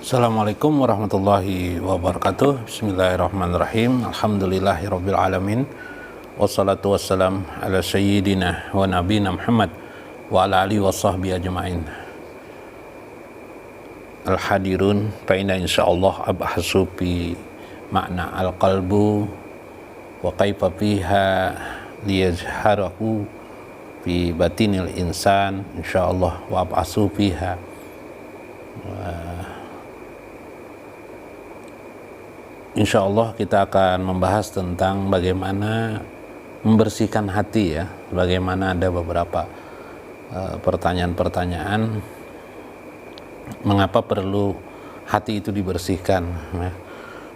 Assalamualaikum warahmatullahi wabarakatuh. Bismillahirrahmanirrahim. Alhamdulillahirabbil alamin. Wassalatu wassalam ala sayyidina wa nabiyina Muhammad wa ala alihi washabbihi ajmain. Al-hadirun fa inna insyaallah abhasu fi makna al-qalbu wa kaifa fiha liyazharahu fi batinil insan insyaallah wa abhasu fiha Insya Allah kita akan membahas tentang bagaimana membersihkan hati ya. Bagaimana ada beberapa pertanyaan-pertanyaan mengapa perlu hati itu dibersihkan ya.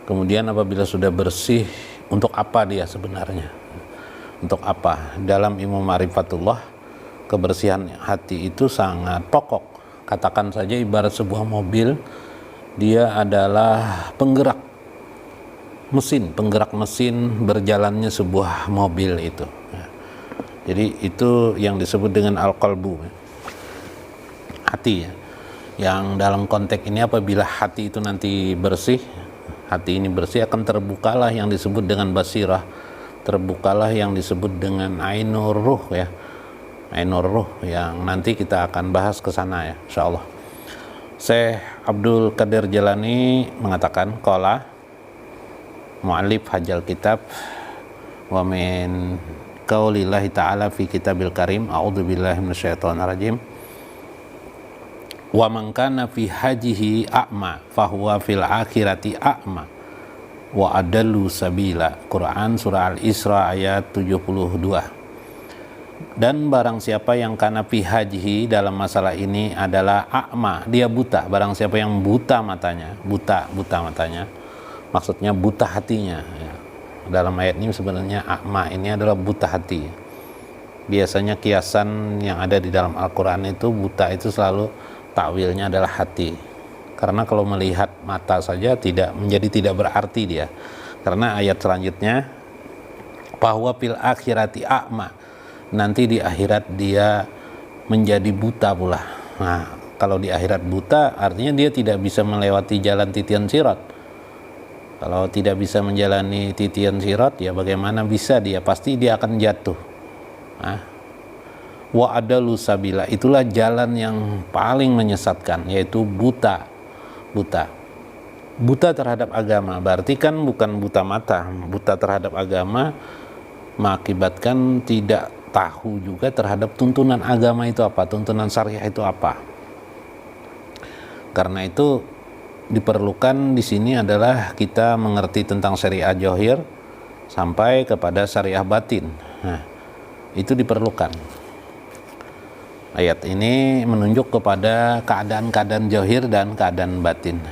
Kemudian apabila sudah bersih, untuk apa dia sebenarnya? Untuk apa? Dalam ilmu ma'rifatullah, kebersihan hati itu sangat pokok. Katakan saja ibarat sebuah mobil, dia adalah penggerak mesin berjalannya sebuah mobil itu ya. Jadi itu yang disebut dengan al-qalbu ya. Hati ya. Yang dalam konteks ini apabila hati itu nanti bersih, hati ini bersih, akan terbukalah yang disebut dengan basirah, terbukalah yang disebut dengan ainur ruh ya. Ainur ruh yang nanti kita akan bahas ke sana ya insyaallah. Syekh Abdul Qadir Jalani mengatakan qala mu'allif hajal kitab wa min qaulillahi ta'ala fi kitabil karim a'udzubillahi minasyaitonir rajim wa man kana fi hajihi a'ma fahuwa fil akhirati a'ma wa adallu sabila. Quran surah Al-Isra ayat 72. Dan barang siapa yang kana fi hajihi, dalam masalah ini adalah a'ma, dia buta. Barang siapa yang buta matanya, buta matanya, maksudnya buta hatinya ya. Dalam ayat ini sebenarnya a'ma ini adalah buta hati. Biasanya kiasan yang ada di dalam Al-Quran itu buta itu selalu takwilnya adalah hati, karena kalau melihat mata saja tidak berarti dia, karena ayat selanjutnya bahwa fil akhirati a'ma, nanti di akhirat dia menjadi buta pula. Nah, kalau di akhirat buta artinya dia tidak bisa melewati jalan titian sirat. Kalau tidak bisa menjalani titian sirat, ya bagaimana bisa dia? Pasti dia akan jatuh. Wa adalu sabila, itulah jalan yang paling menyesatkan, yaitu buta terhadap agama. Berarti kan bukan buta mata, buta terhadap agama mengakibatkan tidak tahu juga terhadap tuntunan agama itu apa, tuntunan syariah itu apa. Karena itu diperlukan di sini adalah kita mengerti tentang syariah zahir sampai kepada syariah batin. Nah, itu diperlukan. Ayat ini menunjuk kepada keadaan-keadaan zahir dan keadaan batin.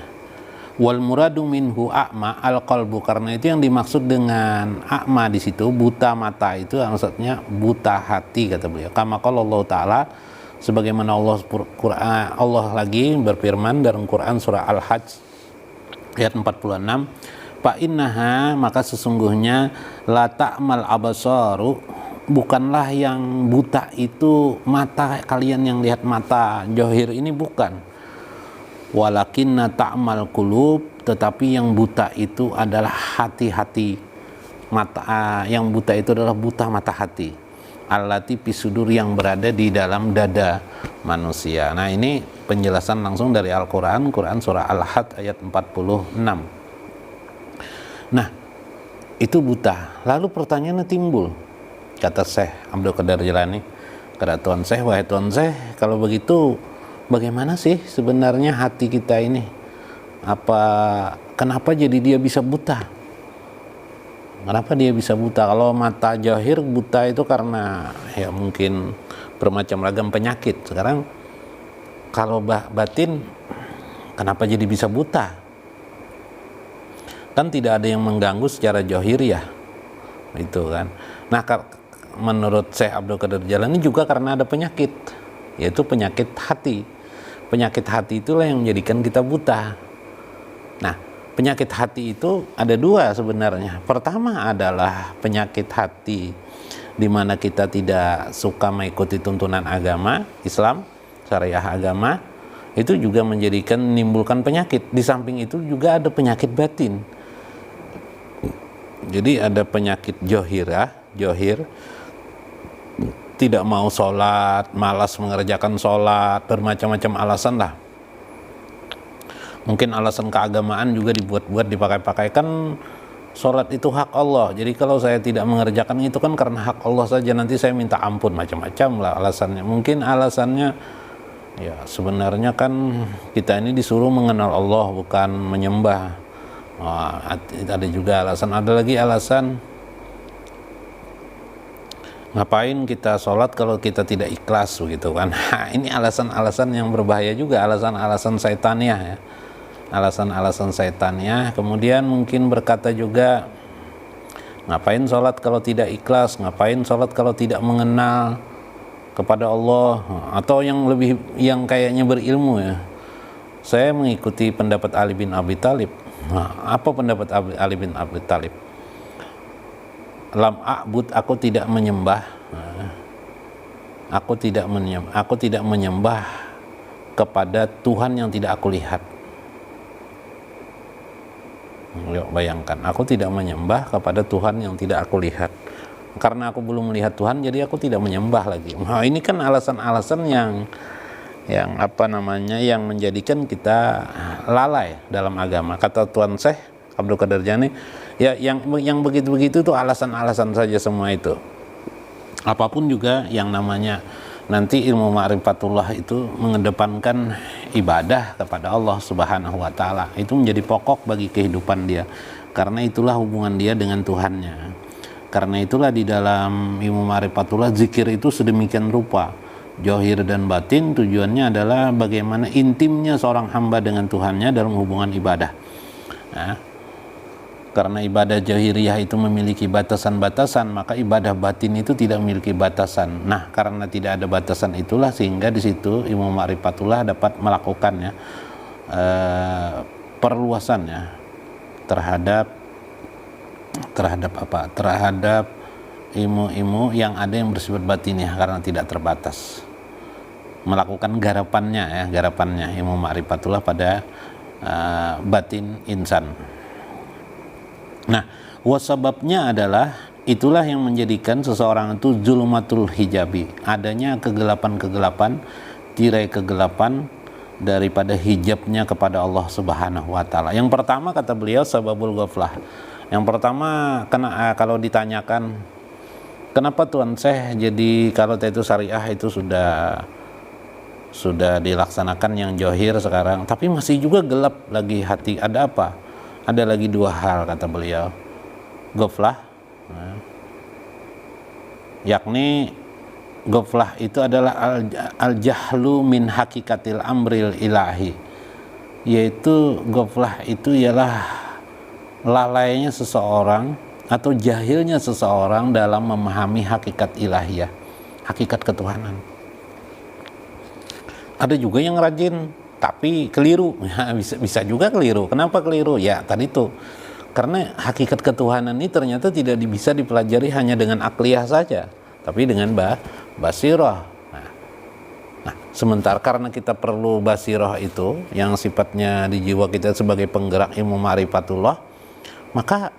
Wal muradu minhu a'ma al-qalbu, karena itu yang dimaksud dengan a'ma di situ, buta mata itu maksudnya buta hati, kata beliau. Kama qala Allah Ta'ala, sebagaimana Allah lagi berfirman dalam Quran surah Al-Hajj ayat 46, fa innaha, maka sesungguhnya la ta'mal abasaru, bukanlah yang buta itu mata kalian yang lihat mata zahir ini, bukan. Walakinna ta'mal qulub, tetapi yang buta itu adalah hati-hati. Mata yang buta itu adalah buta mata hati, allati pisudur, yang berada di dalam dada manusia. Nah, ini penjelasan langsung dari Al-Quran, Quran surah Al-Had ayat 46. Nah, itu buta. Lalu pertanyaannya timbul, kata Syekh Abdul Qadir Jalani, kata Tuan Syekh, wahai Tuan Syekh, kalau begitu bagaimana sih sebenarnya hati kita ini? Kenapa jadi dia bisa buta? Kenapa dia bisa buta? Kalau mata zahir buta itu karena ya mungkin bermacam ragam penyakit. Sekarang kalau batin, kenapa jadi bisa buta? Kan tidak ada yang mengganggu secara zahir ya, itu kan. Nah, menurut Syekh Abdul Qadir Jalani juga karena ada penyakit, yaitu penyakit hati. Penyakit hati itulah yang menjadikan kita buta. Nah, penyakit hati itu ada dua sebenarnya. Pertama adalah penyakit hati di mana kita tidak suka mengikuti tuntunan agama Islam, syariah agama. itu juga menimbulkan penyakit. Di samping itu juga ada penyakit batin. Jadi ada penyakit johir, tidak mau sholat, malas mengerjakan sholat, bermacam-macam alasan lah. Mungkin alasan keagamaan juga dibuat-buat, dipakai-pakai. Kan sholat itu hak Allah, jadi kalau saya tidak mengerjakan itu kan karena hak Allah saja, nanti saya minta ampun, macam-macam lah alasannya. Mungkin alasannya ya sebenarnya kan kita ini disuruh mengenal Allah, bukan menyembah. Ada juga alasan, ada lagi alasan ngapain kita sholat kalau kita tidak ikhlas, begitu kan. Ini alasan-alasan yang berbahaya juga, alasan-alasan saitaniah ya, alasan-alasan saitaniah. Kemudian mungkin berkata juga, ngapain sholat kalau tidak ikhlas, ngapain sholat kalau tidak mengenal kepada Allah. Atau yang kayaknya berilmu ya, saya mengikuti pendapat Ali bin Abi Thalib. Apa pendapat Ali bin Abi Thalib? Lam a'bud, aku tidak menyembah, aku tidak menyembah kepada Tuhan yang tidak aku lihat. Yuk bayangkan, aku tidak menyembah kepada Tuhan yang tidak aku lihat. Karena aku belum melihat Tuhan, jadi aku tidak menyembah lagi. Nah, ini kan alasan-alasan yang menjadikan kita lalai dalam agama. Kata Tuan Syekh Abdul Qadir Jani, ya yang begitu-begitu itu alasan-alasan saja semua itu. Apapun juga yang namanya nanti ilmu ma'rifatullah itu mengedepankan ibadah kepada Allah Subhanahu wa taala. Itu menjadi pokok bagi kehidupan dia. Karena itulah hubungan dia dengan Tuhannya. Karena itulah di dalam ilmu ma'rifatullah zikir itu sedemikian rupa, johir dan batin, tujuannya adalah bagaimana intimnya seorang hamba dengan Tuhannya dalam hubungan ibadah. Nah, karena ibadah jahiriyah itu memiliki batasan-batasan, maka ibadah batin itu tidak memiliki batasan. Nah, karena tidak ada batasan itulah sehingga di situ ilmu ma'rifatullah dapat melakukannya perluasannya terhadap ilmu-ilmu yang ada yang bersifat batiniah, karena tidak terbatas. Melakukan garapannya ilmu ma'rifatullah pada batin insan. Nah, wasababnya adalah itulah yang menjadikan seseorang itu zulumatul hijabi, adanya kegelapan-kegelapan, tirai kegelapan daripada hijabnya kepada Allah Subhanahu wa taala. Yang pertama kata beliau sababul ghaflah. Yang pertama, kalau ditanyakan kenapa Tuan Syekh jadi kalau itu syariah itu sudah dilaksanakan yang johir sekarang, tapi masih juga gelap lagi hati, ada apa? Ada lagi dua hal kata beliau, ghaflah, yakni ghaflah itu adalah al-jahlu min hakikatil amril ilahi, yaitu ghaflah itu ialah lalainya seseorang atau jahilnya seseorang dalam memahami hakikat ilahiyah, hakikat ketuhanan. Ada juga yang rajin tapi keliru, ya, bisa juga keliru. Kenapa keliru? Ya tadi itu, karena hakikat ketuhanan ini ternyata tidak bisa dipelajari hanya dengan akliyah saja, tapi dengan basirah. Nah, sementara karena kita perlu basirah itu yang sifatnya di jiwa kita sebagai penggerak ilmu ma'rifatullah, maka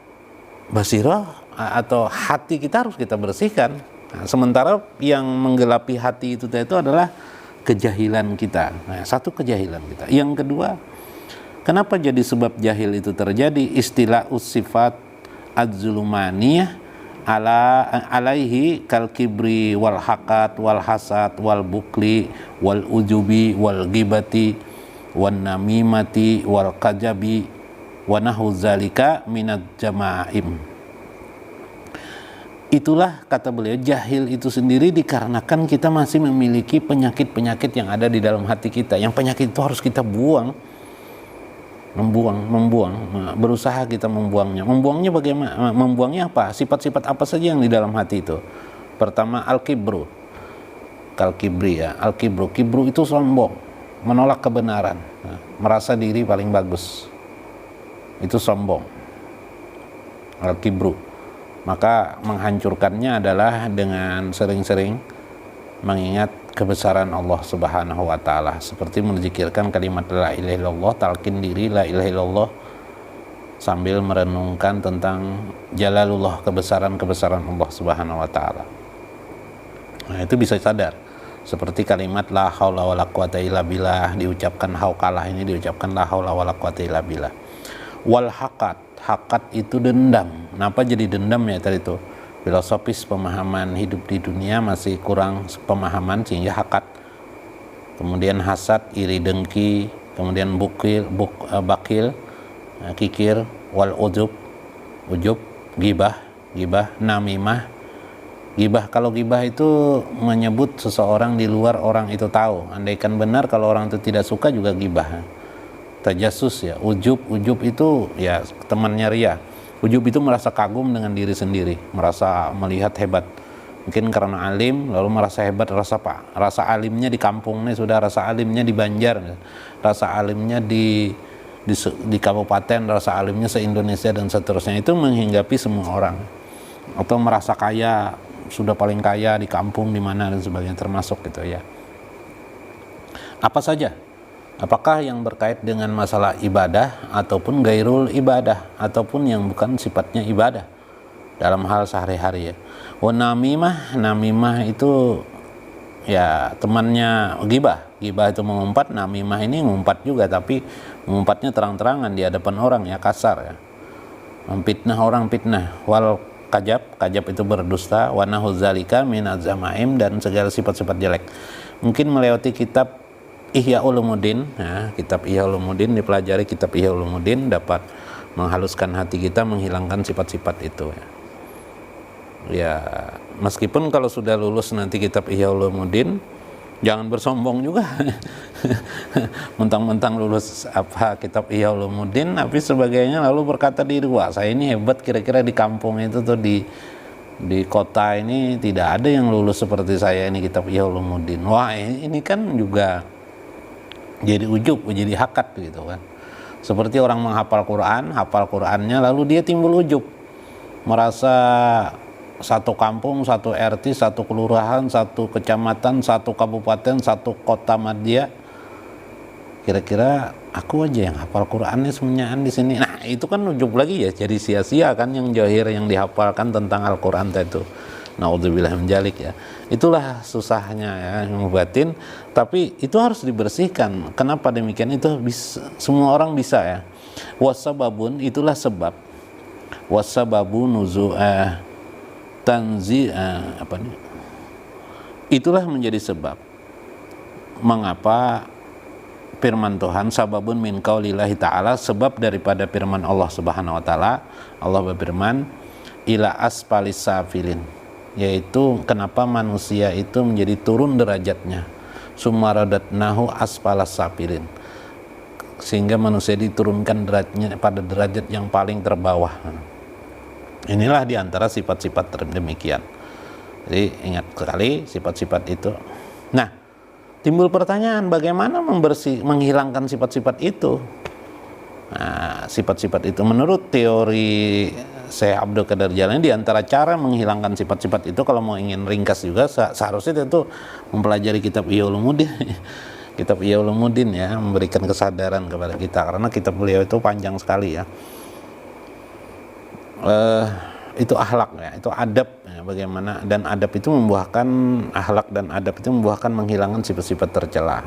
basirah atau hati kita harus kita bersihkan. Nah, sementara yang menggelapi hati itu adalah kejahilan kita. Nah, satu kejahilan kita. Yang kedua, kenapa jadi sebab jahil itu terjadi? Istilah sifat az-zulumaniyah alaihi kal kibri wal hakat wal hasad wal bukli wal ujubi wal ghibati wan namimati wal kajabi wa nahu zalika minad jama'im. Itulah kata beliau, jahil itu sendiri dikarenakan kita masih memiliki penyakit-penyakit yang ada di dalam hati kita. Yang penyakit itu harus kita buang, membuang, berusaha kita membuangnya. Membuangnya bagaimana? Membuangnya apa? Sifat-sifat apa saja yang di dalam hati itu? Pertama, al-kibru. Kal-kibri ya, al-kibru. Kibru itu sombong, menolak kebenaran, merasa diri paling bagus. Itu sombong. Al-kibru. Maka menghancurkannya adalah dengan sering-sering mengingat kebesaran Allah Subhanahu wa taala, seperti menzikirkan kalimat la ilaha illallah, talqin diri la ilaha illallah sambil merenungkan tentang jalalullah, kebesaran Allah Subhanahu wa taala. Nah, itu bisa sadar. Seperti kalimat la haula wala quwata illa billah diucapkan hauqalah, ini diucapkan la haula wala quwata illa billah. Wal hakat itu dendam. Kenapa jadi dendam ya tadi itu? Filosofis pemahaman hidup di dunia masih kurang pemahaman sehingga hakat. Kemudian hasad, iri dengki, kemudian bakil, kikir, wal ujub, gibah, namimah. Gibah, kalau gibah itu menyebut seseorang di luar orang itu tahu. Andaikan benar kalau orang itu tidak suka juga gibah. Tajasus ya, ujub itu ya temannya ria. Ujub itu merasa kagum dengan diri sendiri, merasa melihat hebat. Mungkin karena alim lalu merasa hebat, rasa alimnya di kampung nih sudah, rasa alimnya di Banjar, rasa alimnya di kabupaten, rasa alimnya se-Indonesia dan seterusnya. Itu menghinggapi semua orang. Atau merasa kaya, sudah paling kaya di kampung di mana dan sebagainya, termasuk gitu ya. Apa saja? Apakah yang berkait dengan masalah ibadah ataupun gairul ibadah ataupun yang bukan sifatnya ibadah dalam hal sehari-hari ya. Namimah itu ya temannya gibah. Gibah itu mengumpat, namimah ini mengumpat juga, tapi mengumpatnya terang-terangan di hadapan orang ya, kasar ya. Memfitnah orang, fitnah. Wal kajab itu berdusta, wa nahu zalika min az-zamaim, dan segala sifat-sifat jelek. Mungkin melewati kitab Ihya Ulumuddin, ya, kitab Ihya Ulumuddin, dipelajari kitab Ihya Ulumuddin dapat menghaluskan hati kita, menghilangkan sifat-sifat itu ya. Ya, meskipun kalau sudah lulus nanti kitab Ihya Ulumuddin, jangan bersombong juga. Mentang-mentang lulus kitab Ihya Ulumuddin tapi sebagainya lalu berkata diri, wah saya ini hebat, kira-kira di kampung itu tuh di kota ini tidak ada yang lulus seperti saya ini kitab Ihya Ulumuddin. Wah ini kan juga jadi ujub, jadi hakat gitu kan. Seperti orang menghafal Quran, hafal Qurannya lalu dia timbul ujub, merasa satu kampung, satu RT, satu kelurahan, satu kecamatan, satu kabupaten, satu kota madya, kira-kira aku aja yang hafal Qurannya semuanyaan di sini. Nah itu kan ujub lagi ya, jadi sia-sia kan yang jahir yang dihafalkan tentang Al-Quran itu. Naudzubillah min dzalik ya. Itulah susahnya ya yang batin, tapi itu harus dibersihkan. Kenapa demikian? Itu bisa, semua orang bisa ya. Wasababun, itulah sebab. Wasababu itulah menjadi sebab mengapa firman Tuhan sababun min qaulillahi ta'ala, sebab daripada firman Allah Subhanahu wa taala. Allah berfirman ila asfalis safilin, yaitu kenapa manusia itu menjadi turun derajatnya, sumaradatnahu asfalas safilin, sehingga manusia diturunkan derajatnya pada derajat yang paling terbawah. Inilah diantara sifat-sifat demikian. Jadi ingat sekali sifat-sifat itu. Nah, timbul pertanyaan, bagaimana menghilangkan sifat-sifat itu? Nah, sifat-sifat itu menurut teori Syekh Abdul Qadir Jailani, diantara cara menghilangkan sifat-sifat itu, kalau mau ingin ringkas juga seharusnya itu mempelajari kitab Ihya Ulumuddin. Kitab Ihya Ulumuddin ya, memberikan kesadaran kepada kita, karena kitab beliau itu panjang sekali ya. Itu akhlak ya, itu adab ya, bagaimana, dan adab itu membuahkan akhlak, dan adab itu membuahkan menghilangkan sifat-sifat tercela.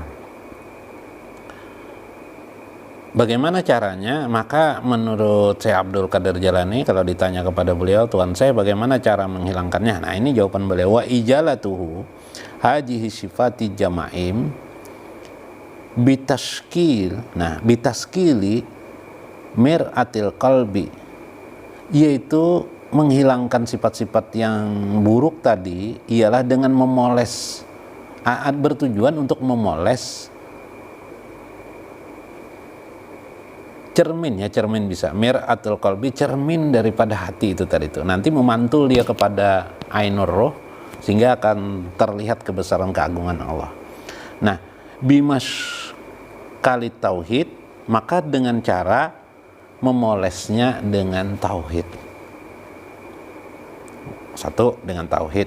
Bagaimana caranya? Maka menurut Syekh Abdul Qadir Jailani, kalau ditanya kepada beliau, Tuhan saya bagaimana cara menghilangkannya? Nah ini jawaban beliau, wa ijalatuhu hajihi sifati jamaim bitaskil. Nah bitaskili mir'atil qalbi, yaitu menghilangkan sifat-sifat yang buruk tadi ialah dengan memoles, bertujuan untuk memoles cermin ya, cermin bisa mir'atul qalbi, cermin daripada hati itu tadi itu, nanti memantul dia kepada ainur roh sehingga akan terlihat kebesaran keagungan Allah. Nah bimas kali tauhid, maka dengan cara memolesnya dengan tauhid. Satu, dengan tauhid.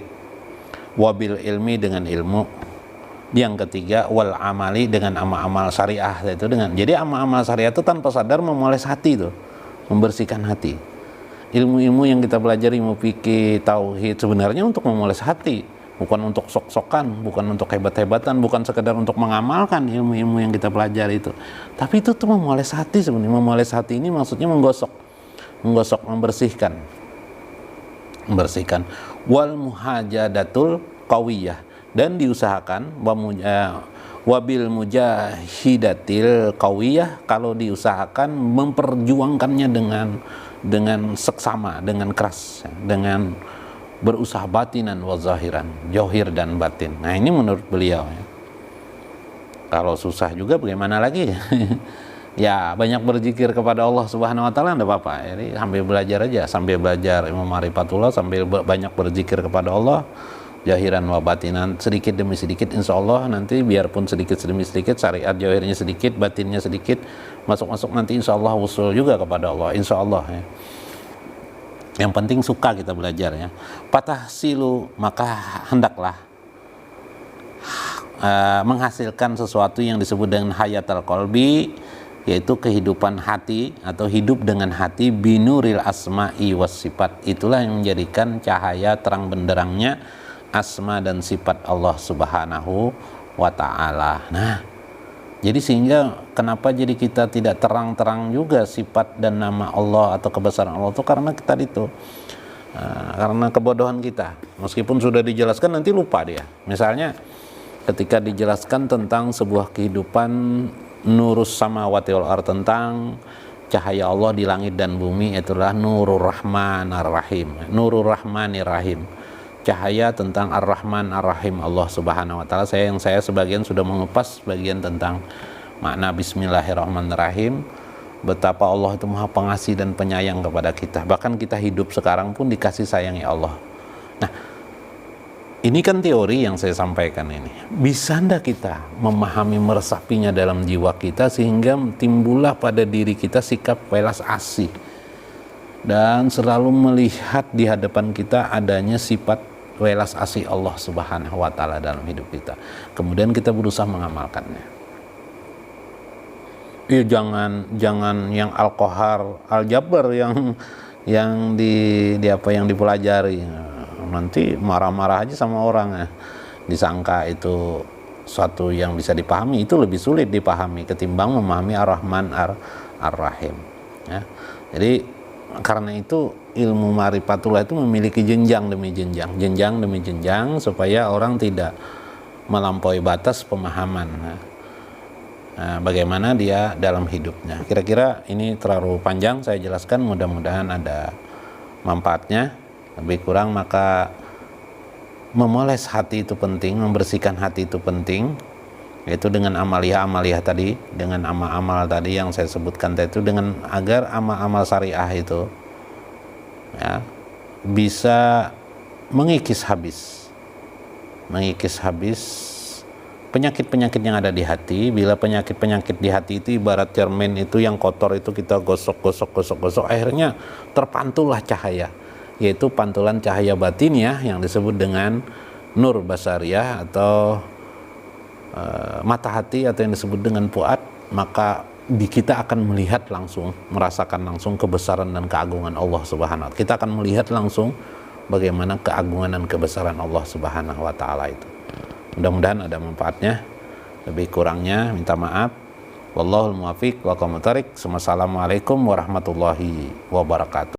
wabil ilmi dengan ilmu, yang ketiga wal amali dengan amal-amal syariah itu dengan. Jadi amal-amal syariah itu tanpa sadar memoles hati itu, membersihkan hati. Ilmu-ilmu yang kita pelajari, ilmu fikih, tauhid, sebenarnya untuk memoles hati, bukan untuk sok-sokan, bukan untuk hebat-hebatan, bukan sekedar untuk mengamalkan ilmu-ilmu yang kita pelajari itu. Tapi itu tuh memoles hati sebenarnya. Memoles hati ini maksudnya menggosok, membersihkan. Wal muhajadatul qawiyah, dan diusahakan wabil mujahidatil qawiyah, kalau diusahakan memperjuangkannya dengan seksama, dengan keras, dengan berusaha batinan wa zahiran, johir dan batin. Nah ini menurut beliau ya. Kalau susah juga bagaimana lagi? Ya banyak berzikir kepada Allah Subhanahu wa taala, enggak apa-apa. Jadi sambil belajar aja, sambil belajar ilmu ma'rifatullah, sambil banyak berzikir kepada Allah, jahiran wa batinan, sedikit demi sedikit, insya Allah nanti biarpun sedikit demi sedikit, syariat johirnya sedikit, batinnya sedikit, masuk nanti insya Allah usul juga kepada Allah, insya Allah ya. Yang penting suka kita belajar ya. Patah silu, maka hendaklah menghasilkan sesuatu yang disebut dengan hayatul qalbi, yaitu kehidupan hati atau hidup dengan hati, binuril asma'i was sifat. Itulah yang menjadikan cahaya terang benderangnya asma dan sifat Allah Subhanahu wa ta'ala. Nah, jadi sehingga kenapa jadi kita tidak terang-terang juga sifat dan nama Allah atau kebesaran Allah itu karena kita itu karena kebodohan kita. Meskipun sudah dijelaskan nanti lupa dia. Misalnya ketika dijelaskan tentang sebuah kehidupan nurus samawati wal ardh, tentang cahaya Allah di langit dan bumi, itulah nurur rahmanir rahim, nurur rahmanir rahim, cahaya tentang ar-rahman ar-rahim Allah Subhanahu wa taala. Saya sebagian sudah mengupas bagian tentang makna bismillahirrahmanirrahim, betapa Allah itu maha pengasih dan penyayang kepada kita. Bahkan kita hidup sekarang pun dikasih sayangi Allah. Nah, ini kan teori yang saya sampaikan ini. Bisa ndak kita memahami, meresapinya dalam jiwa kita sehingga timbullah pada diri kita sikap welas asih dan selalu melihat di hadapan kita adanya sifat welas asih Allah Subhanahu wa taala dalam hidup kita. Kemudian kita berusaha mengamalkannya. Ya jangan yang al-qahar, al-jabbar yang dipelajari. Nanti marah-marah aja sama orang ya. Disangka itu suatu yang bisa dipahami, itu lebih sulit dipahami ketimbang memahami ar-Rahman ar-Rahim ya. Jadi karena itu ilmu ma'rifatullah itu memiliki jenjang demi jenjang supaya orang tidak melampaui batas pemahaman ya. Nah, bagaimana dia dalam hidupnya. Kira-kira ini terlalu panjang saya jelaskan, mudah-mudahan ada manfaatnya. Lebih kurang maka memoles hati itu penting, membersihkan hati itu penting, yaitu dengan amaliyah tadi, dengan amal-amal tadi yang saya sebutkan tadi itu, dengan agar amal-amal syariah itu ya, bisa mengikis habis penyakit-penyakit yang ada di hati. Bila penyakit-penyakit di hati itu ibarat cermin itu yang kotor itu kita gosok, akhirnya terpantullah cahaya, yaitu pantulan cahaya batinnya yang disebut dengan nur basariyah atau mata hati, atau yang disebut dengan fuad. Maka kita akan melihat langsung, merasakan langsung kebesaran dan keagungan Allah Subhanahu wa taala. Kita akan melihat langsung bagaimana keagungan dan kebesaran Allah Subhanahu wa taala itu. Mudah-mudahan ada manfaatnya. Lebih kurangnya minta maaf. Wallahul muwaffiq wa aqwamut thariq. Wassalamualaikum warahmatullahi wabarakatuh.